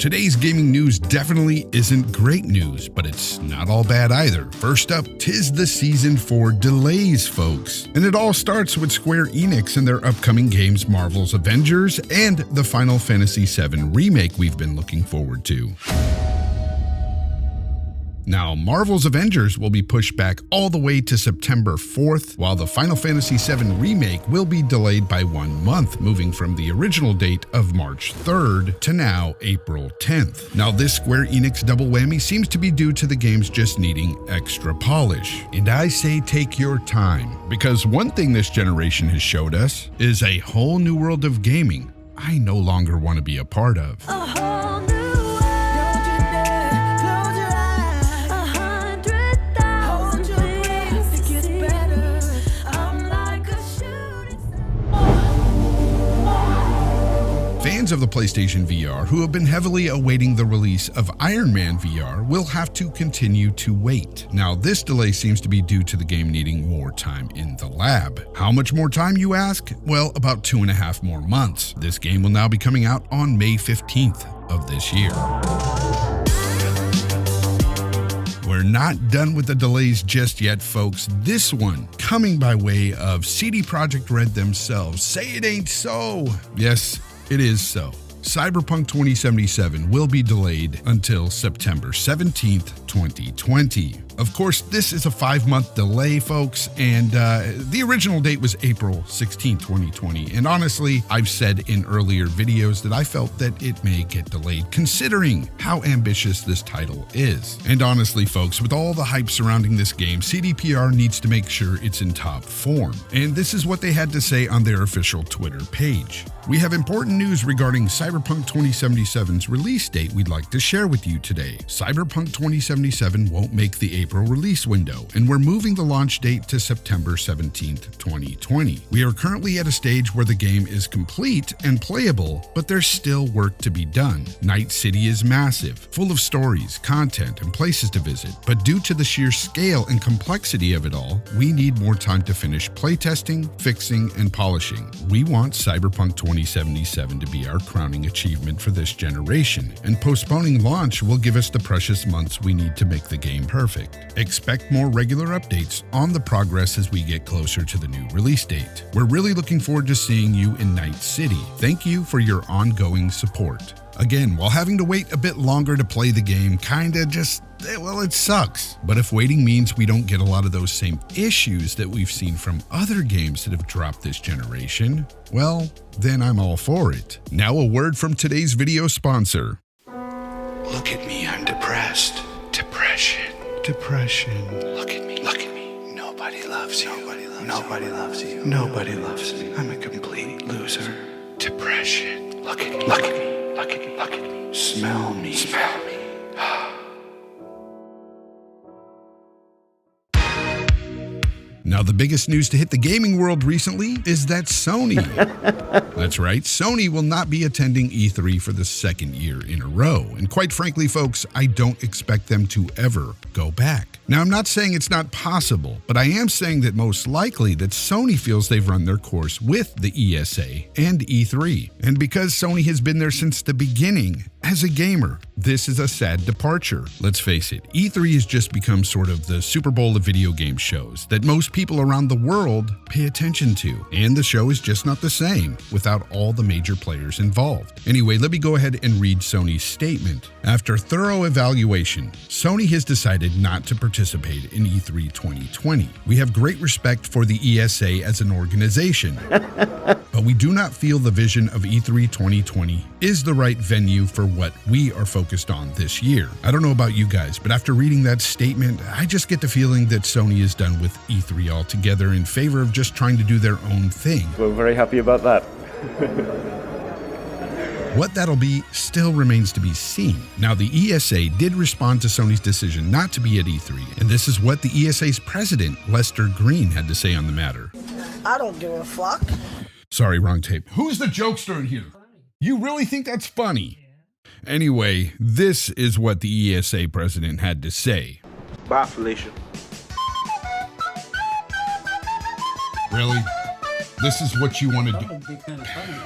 Today's gaming news definitely isn't great news, but it's not all bad either. First up, 'tis the season for delays, folks. And it all starts with Square Enix and their upcoming games Marvel's Avengers and the Final Fantasy VII remake we've been looking forward to. Now, Marvel's Avengers will be pushed back all the way to September 4th, while the Final Fantasy VII remake will be delayed by 1 month, moving from the original date of March 3rd to now April 10th. Now, this Square Enix double whammy seems to be due to the games just needing extra polish. And I say take your time, because one thing this generation has showed us is a whole new world of gaming I no longer want to be a part of. Fans of the PlayStation VR who have been heavily awaiting the release of Iron Man VR will have to continue to wait. Now, this delay seems to be due to the game needing more time in the lab. How much more time, you ask? Well, about 2.5 more months. This game will now be coming out on May 15th of this year. We're not done with the delays just yet, folks. This one coming by way of CD Projekt Red themselves. Say it ain't so. Yes, it is so. Cyberpunk 2077 will be delayed until September 17th, 2020. Of course, this is a 5-month delay, folks, and the original date was April 16, 2020. And honestly, I've said in earlier videos that I felt that it may get delayed, considering how ambitious this title is. And honestly, folks, with all the hype surrounding this game, CDPR needs to make sure it's in top form. And this is what they had to say on their official Twitter page. We have important news regarding Cyberpunk 2077's release date we'd like to share with you today. Cyberpunk 2077 won't make the April release window, and we're moving the launch date to September 17th, 2020. We are currently at a stage where the game is complete and playable, but there's still work to be done. Night City is massive, full of stories, content, and places to visit, but due to the sheer scale and complexity of it all, we need more time to finish playtesting, fixing, and polishing. We want Cyberpunk 2077 to be our crowning achievement for this generation, and postponing launch will give us the precious months we need to make the game perfect. Expect more regular updates on the progress as we get closer to the new release date. We're really looking forward to seeing you in Night City. Thank you for your ongoing support. Again, while having to wait a bit longer to play the game kinda just, well, it sucks. But if waiting means we don't get a lot of those same issues that we've seen from other games that have dropped this generation, well, then I'm all for it. Now a word from today's video sponsor. Look at me, I'm depressed. Depression. Look at me. Nobody loves you. Nobody loves you. Nobody loves me. I'm a complete loser. Depression. Look at me. Smell me. Now, the biggest news to hit the gaming world recently is that Sony, that's right, Sony will not be attending E3 for the second year in a row. And quite frankly, folks, I don't expect them to ever go back. Now, I'm not saying it's not possible, but I am saying that most likely that Sony feels they've run their course with the ESA and E3. And because Sony has been there since the beginning, as a gamer, this is a sad departure. Let's face it, E3 has just become sort of the Super Bowl of video game shows that most people around the world pay attention to. And the show is just not the same without all the major players involved. Anyway, let me go ahead and read Sony's statement. After thorough evaluation, Sony has decided not to participate in E3 2020. We have great respect for the ESA as an organization, but we do not feel the vision of E3 2020 is the right venue for what we are focused on this year. I don't know about you guys, but after reading that statement, I just get the feeling that Sony is done with E3 altogether in favor of just trying to do their own thing. We're very happy about that. What that'll be still remains to be seen. Now, the ESA did respond to Sony's decision not to be at E3, and this is what the ESA's president, Lester Green, had to say on the matter. I don't give a fuck. Sorry, wrong tape. Who's the jokester in here? You really think that's funny? Anyway, this is what the ESA president had to say. Bye, Felicia. Really? This is what you want to do. That would be kind of funny.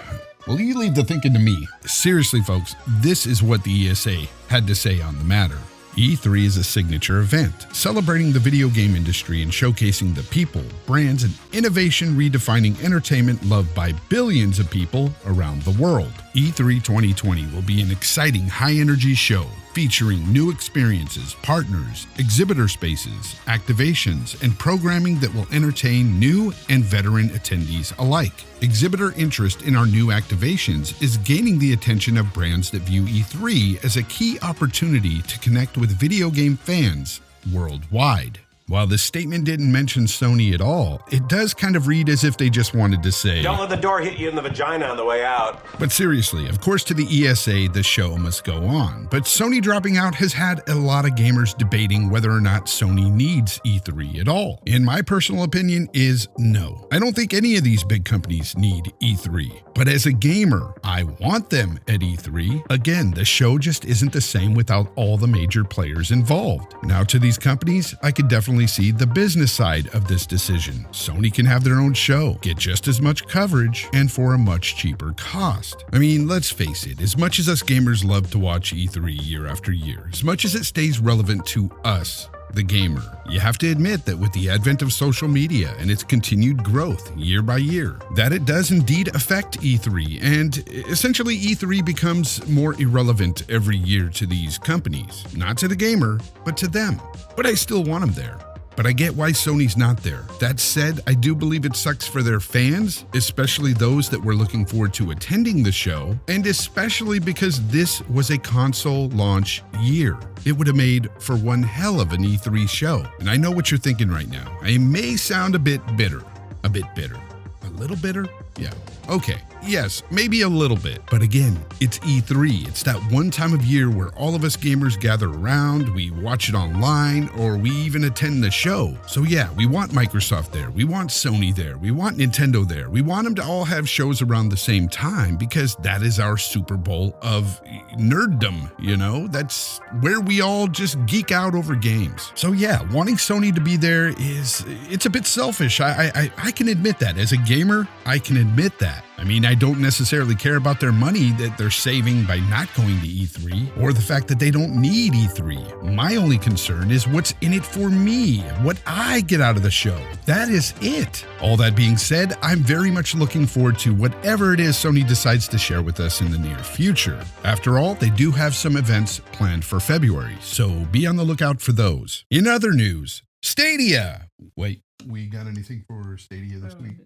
Well, you leave the thinking to me. Seriously, folks, this is what the ESA had to say on the matter. E3 is a signature event, celebrating the video game industry and showcasing the people, brands, and innovation redefining entertainment loved by billions of people around the world. E3 2020 will be an exciting high-energy show featuring new experiences, partners, exhibitor spaces, activations, and programming that will entertain new and veteran attendees alike. Exhibitor interest in our new activations is gaining the attention of brands that view E3 as a key opportunity to connect with video game fans worldwide. While the statement didn't mention Sony at all, it does kind of read as if they just wanted to say, "Don't let the door hit you in the vagina on the way out." But seriously, of course to the ESA, the show must go on. But Sony dropping out has had a lot of gamers debating whether or not Sony needs E3 at all. And my personal opinion is no. I don't think any of these big companies need E3. But as a gamer, I want them at E3. Again, the show just isn't the same without all the major players involved. Now to these companies, I could definitely see the business side of this decision. Sony can have their own show, get just as much coverage, and for a much cheaper cost. I mean, let's face it, as much as us gamers love to watch E3 year after year, as much as it stays relevant to us, the gamer, you have to admit that with the advent of social media and its continued growth year by year, that it does indeed affect E3, and essentially E3 becomes more irrelevant every year to these companies. Not to the gamer, but to them. But I still want them there. But I get why Sony's not there. That said, I do believe it sucks for their fans, especially those that were looking forward to attending the show, and especially because this was a console launch year. It would have made for one hell of an E3 show. And I know what you're thinking right now. I may sound a bit bitter. A bit bitter. A little bitter? Yeah. Okay. Yes, maybe a little bit. But again, it's E3. It's that one time of year where all of us gamers gather around, we watch it online, or we even attend the show. So yeah, we want Microsoft there. We want Sony there. We want Nintendo there. We want them to all have shows around the same time because that is our Super Bowl of nerddom, you know? That's where we all just geek out over games. So yeah, wanting Sony to be there it's a bit selfish. I can admit that. As a gamer, I can admit that. I mean, I don't necessarily care about their money that they're saving by not going to E3 or the fact that they don't need E3. My only concern is what's in it for me, what I get out of the show. That is it. All that being said, I'm very much looking forward to whatever it is Sony decides to share with us in the near future. After all, they do have some events planned for February, so be on the lookout for those. In other news, Stadia. Wait, we got anything for Stadia this week?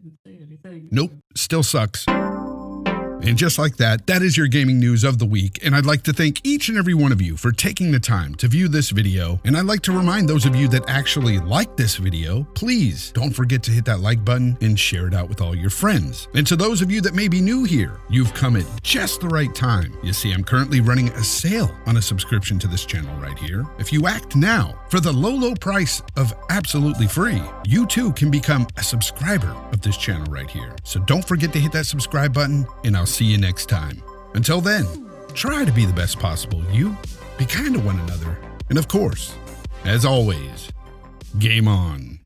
Nope, still sucks. And just like that, that is your gaming news of the week, and I'd like to thank each and every one of you for taking the time to view this video, and I'd like to remind those of you that actually like this video, please don't forget to hit that like button and share it out with all your friends. And to those of you that may be new here, you've come at just the right time. You see, I'm currently running a sale on a subscription to this channel right here. If you act now, for the low price of absolutely free, you too can become a subscriber of this channel right here. So don't forget to hit that subscribe button, and I'll see you next time. Until then, try to be the best possible you, be kind to one another, and of course, as always, game on.